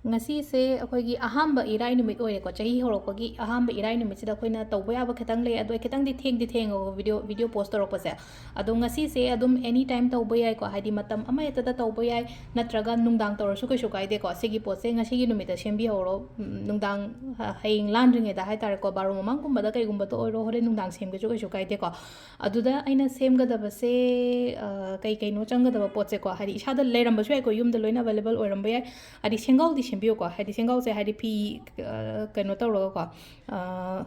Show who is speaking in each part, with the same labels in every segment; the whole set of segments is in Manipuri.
Speaker 1: ngasi se akhoi ahamba irai numit oye ko chahi horokpagi ahamba irai numit sida akhoi tawba yaba khetang le ado khetang di theng video post torok pase ado ngasi se adum anytime tawba yai ko haidi matam ama eta da tawba yai natraga nungdang tawrasu kai sukai de ko segi post se ngasi gi numit sembi horo nungdang haing landring da hai tar ko baro mamang kum bada kai gumba to oiro hore nungdang sem ge su kai sukai de ko aduda aina sem ga da base kai kai no chang ga da pot se ko haidi isa da leram ba su ko yum da loina available oiram ba yai adi sengal di sembiyo ko haidi sengal se haidi pi kano tawro ko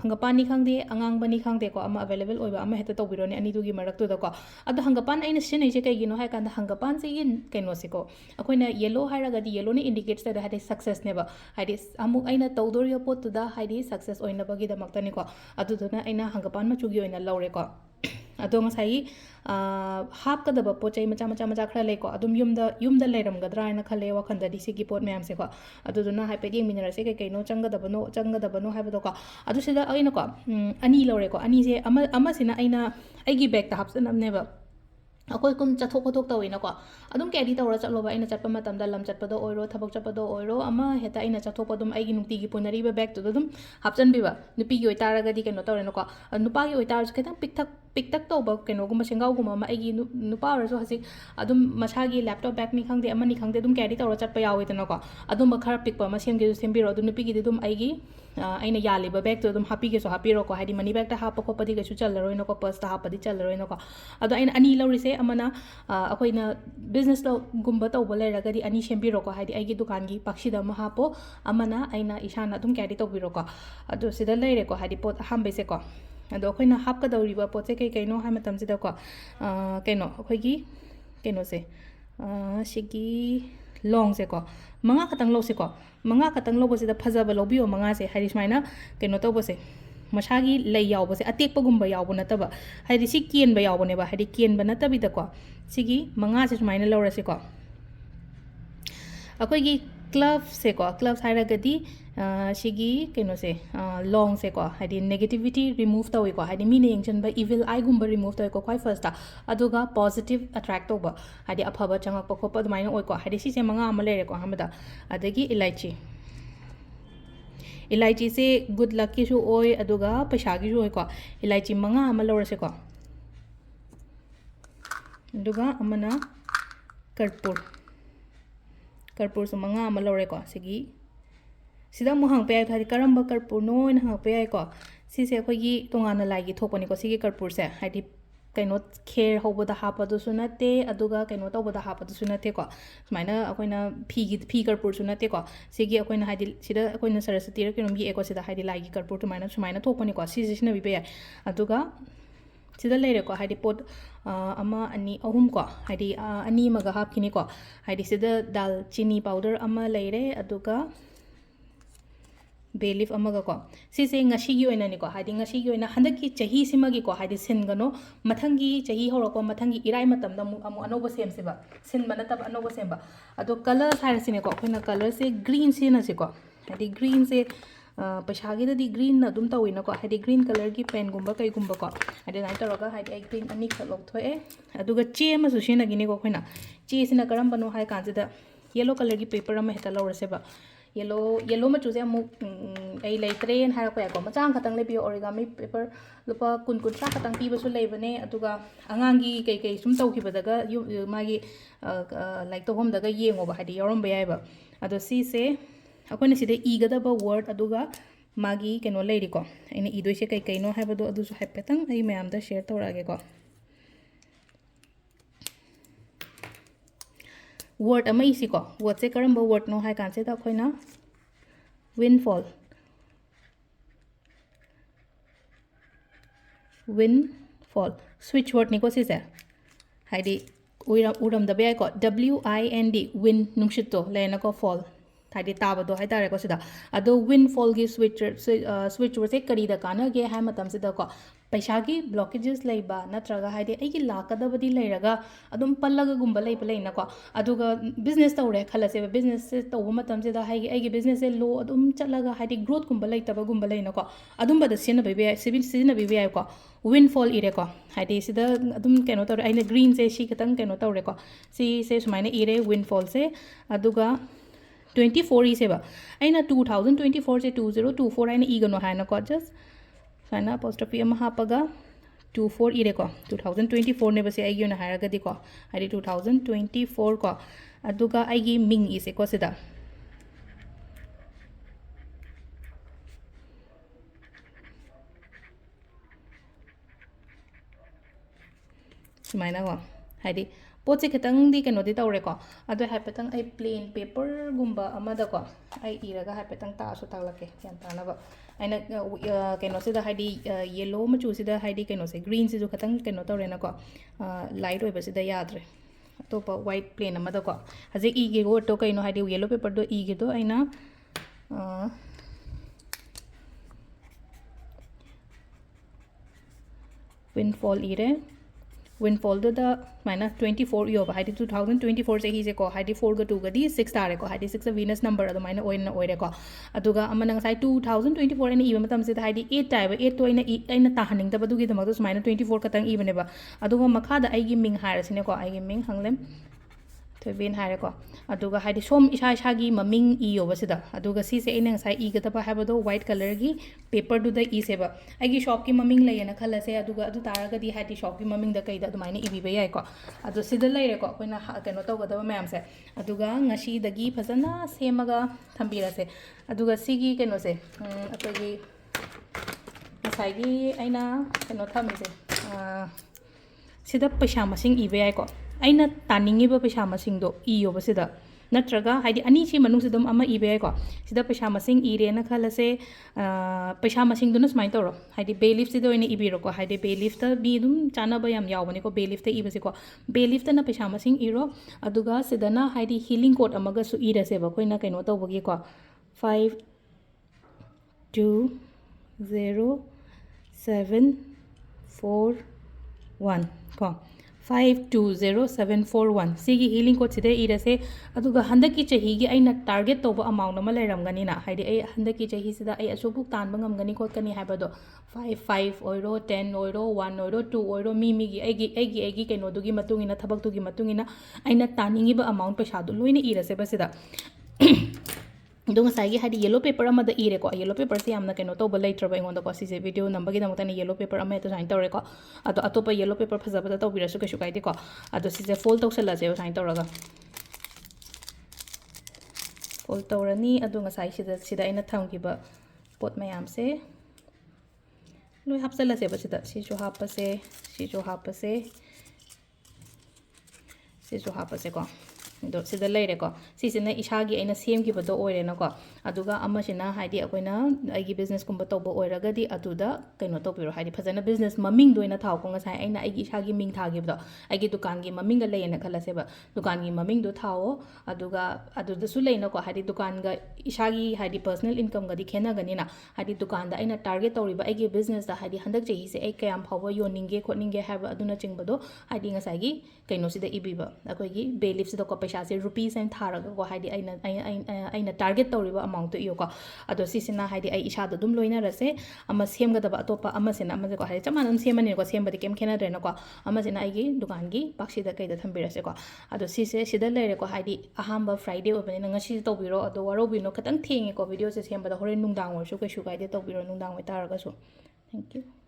Speaker 1: hangapan ni khangde angang bani khangde ko ama available oiba ama heta tawbiro ne ani dugi marak tu da ko ado hangapan aina sinai je kai gino hai kan hangapan se yin kano se ko akoina yellow hairaga di yellow ne indicates that haidi success ne ba haidi amuk aina tawdor yo pot tu da haidi success oina ba gi da makta ni ko adu duna aina hangapan ma chugi oina laure ko ado ngasai hap ka daba pochai macha khra le ko adum yumda leiram gadra na khale wa khanda di sigi pot myam se ko adu duna hai pe ging mineral se kai no changa daba no hai ba ko adu sida aina ko ani lore ko ani se ama sina aina aigi bag ta hapsan amne ba akoi kum chathok khothok tawina ko adum carry tawra chatlo ba ina chatpa matam da lam chatpa do oiro thabok chatpa do oiro ama heta ina chathok padum aigi nukti gi punari ba bag to dum hapchan bi ba nupi gi oitara ga di keno tawre no ko nupa gi oitara ketang piktak to ba keno guma sengau guma ma aigi nupa ra so hasi adum masha gi laptop bag ni khangde amani khangde dum carry tawra chatpa yawe tano ko adum ba khara pikpa ma sem gi sembi ro dum nupi gi dum aigi aina yali ba bag to dum happy ge so happy ro ko haidi mani bag ta hapa ko padi ge chu chal roi no ko purse ta hapa di chal roi no ko ado aina ani lori se amana akoina business lo gumba to bole raga di ani sembi ro ko haidi aigi dukan gi pakshi da ma hapo amana aina isana dum carry to bi ro ko ado sida leire ko haidi pot hambe se ko ado akoina hap ka dawri ba pot se kai kai no ha matam sida ko kaino akoi gi kaino se sigi long se ko manga khatang lo se ko manga khatang lo bo se da phajaba lobio manga se hairi smaina kaino to bo se masagi lay yaw bose atek pagumba yaw bona taba haidi si kien ba yaw bone ba haidi kien bana tabi da ko sigi manga se smaina lawra se ko akoi gi club se ko club haira gadi sigi keno se long se ko haidi negativity remove tawi ko haidi mine yengchen ba evil eye gumba remove tawi ko khoi first ta aduga positive attract to ba haidi aphaba changak pa khopa dumaina oi ko haidi si se manga amale re ko hamada adagi ilaichi se good luck ki su oi aduga paisa gi su oi ko ilaichi manga ama lawra se ko aduga amana karpur su manga ama lawre ko sigi sida mu hang pe thari karamba karpur no na hang pe ai ko si se khoi gi tongana lai gi thopani ko sigi karpur se haidi kaino kher hobo da hapa du sunate aduga kaino to boda hapa du sunate ko sumaina akoina phi karpur sunate ko sigi akoina haidi sida akoina sarasati ra kinom gi eko sida haidi lai gi karpur to maina sumaina thopani ko si sina bi be aduga sida leire ko haidi pot ama ani ahum ko haidi ani maga hap kini ko haidi sida dal chini powder ama leire aduga bay leaf amaga ko sise ngasi gi oina ni ko haidi ngasi gi oina handaki chahi simagi ko haidi sin gano mathangi chahi horoko mathangi irai matam da amu anobo sem se ba sin bana tab anobo sem ba ado color sare sine ko khoina color se green se na se ko haidi green se paisa gi di green na dum tawina ko haidi green color gi pen gumba kai gumba ko haidi nai toroga haidi ai green ani khalok thoe aduga che ma su sina gi ni ko khoina che sina karam bano hai kan da yellow color gi paper ama heta lawra se ba yellow ma chuse amu ai leitre en hara ko ya ko machang khatang le bi origami paper lupa kun sa khatang pi ba su lei bane aduga angangi kai sum tau ki badaga magi like to home daga yengo ba hadi yorom ba yai ba ado si se akone side igada ba word aduga magi keno leiri ko ine idoi se kai no ha ba do adu su hepetang ai mayam da share tawrage ko word ama isi ko word se karamba word no hai kan se da khoina windfall switch word ni ko si se haidi uram da be ko wind wind nungshit to lena ko fall haidi taba do hai tare ko sida ado windfall gi switch word se kari da kana ge ha matam sida ko paisa gi blockages leiba natraga haidi ai gi lakada badi leiraga adum pallaga gumba leiba leina ko aduga business tawre khala se business se taw matam se da haigi ai gi business se low adum chalaga haidi growth gumba leitaba gumba leina ko adum bada sina be civil sina be ko windfall ire ko haidi sida adum keno tawre aina green se shi katang keno tawre ko si se sumaina ire windfall se aduga 24 इसेबा अना 2024 से 2024 है इगनो है जस्ट सूना अपोस्ट्रोफी हापगा 24 इरेको 2024 ने बसे है 2024 को अदुगा आइगी मिंग इसेको सिदा सुमाइना को है पोचे खतंग कहोदी तौरेको अब हाइफेतंग प्लेन पेपर गुब को इरगा हाइफेतंग तासु तालके ग्यान तानब अना कहोसीद येलो मचूसीद कहोसे ग्रीन से खतंग कहो तौरेनको लाइट होबसीद याद्रे अतोप वाइट प्लेन को हजे इगेगो तो कहीं येलो पेपर इगेदो अना विंडफॉल इरे विंडफॉल माइना 24 योब है 2024 से ही को 4 2 6 तारेको 6 वीनस नंबर अदुमाइना ओइरेको अदुगा अमना ngasai 2024 ene iba matam se 8 टाइब 8 तो अना ताहनिंगदबदुगी दमक सुमाइना 24 खतंग इबनेबा अदुगा मखादा आइगी मिंग हारसिनेको आइगी मिंग हंगलेम थोबेन हारेको अदुगा सोम इसा इसागी ममिंग इयोबसिदा अदुगा सिसे अना ngasai इगदबा हाबदो व्हाइट कलर की पेपर दुदा इसेबा आइगी शॉप की ममिंग लेयना खलसे अदुगा अदु तारगदी शॉप की ममिंग द कइदा अदुमाइना इबिबा याइको अदु सिदा लेरेको अखोइना कनो तौगदबा मैमसे अदुगा ngasi फजना सेमगा थंबिरसे अदुगा सिगी कनोसे अखोइगी ngसाइगी अना कनो थमिसे सिदा पैसा मसिंग इबा याइको अना तानिंगीब पैसा मसिंगदो इयोबसिदा नत्रगा अनी मनुदम इबे याइको सिदा पैसा मसिंग इरेना खलसे पैसा मसिंगदुना सुमाइन तौरो बेलिफ से इबीरोको बेलिफ भी चानब याम यावबनेको बेलिफ इबसेको बेलिफ पैसा मसिंग इरो अदुगा सिदना हीलिंग कोड अमगसु इरसेबा अखोइना कइनो तौबगीको 5 2 0 7 4 1 को 520741 सिगी हीलिंग कोड सिदे इरसे अदुगा हंदकी चहीगी अइना टारगेट तौब अमाउंट अमा लेरमगनीना हंदकी चही सिदा असुबुक तानबा ngमगनी खोदकनी हाइबदो 5 ओइरो 10 ओइरो 1 ओइरो 2 ओइरो मीगी एगी कइनोदुगी मतुंगिना थबकतुगी मतुंगिना अइना तानिंगिबा अमाउंट पैसादो लोइना इरसे बसिदा ngसाइगी येलो पेपर इरेको येलो पेपर से यामना कनो तौब लेट्रब अइंगोंदको सिसे वीडियो नंबरगीदमक्तने येलो पेपर तो साइन तौरेको अदो अतोप येलो पेपर फजबदा तौबिरसु कैसु काइदेको अदो सिसे फोल्ड तौसलसे साइन तौरगा फोल्ड तौरनी अदो ngसाइ सिदा अइना थमगिबा पोट मयामसे लोइ हापसलसे बसिदा सिसु हापसे को दो सिदा लेरेको सिसिना इसागी अइना सेमगिबदो ओइरेनको अदुगा अमसिना अखोइना आइगी बिजनेस कुंब तौब ओइरगदी अदुदा कइनो तौबिरो फजना बिजनेस ममिंग दोइना थावको ngसाइ अइना आइगी इसागी मिंग थागिबदो आइगी दुकान की ममिंग गा लेयना खलसेबा दुकान की ममिंग दो थाओ अदुगा अदुदसु लेयनाको दुकान गा इसागी पर्सनल इनकम गदी खेनागनीना दुकान दा अइना टारगेट तौरिबा आइगी बिजनेस दा हंदक चही से आई कयाम फावबा योनिंगे खोनिंगे हाइबा अदुना चिंगबदो ngसाइगी कइनो सिदा इबिबा अखोइगी बेलिफ सिदा को पैसा से रुपीस एंड थारगको अइना टारगेट तौरिबा अमाउंट तो इयोको अदो सिसिना आई इसादो दुम लोइनरसे अमा सेमगदबा अतोपा अमसिना अमजेको चमानम सेमनिको सेमबदि केम खेनाद्रेनको अमसिना आइगी दुकान की पाक्सिदा कइदा थंबिरसेको अदो सिसे सिदा लेरेको अहांबा फ्राइडे ओबनेना ngasi तौबिरो अदो वारोबिनो खतंग थेंगेको वीडियो से सेमबदा होरे नुंगदांग ओरसु कैसु काइदे तौबिरो नुंगदांग ओइ तारगसु थैंक यू।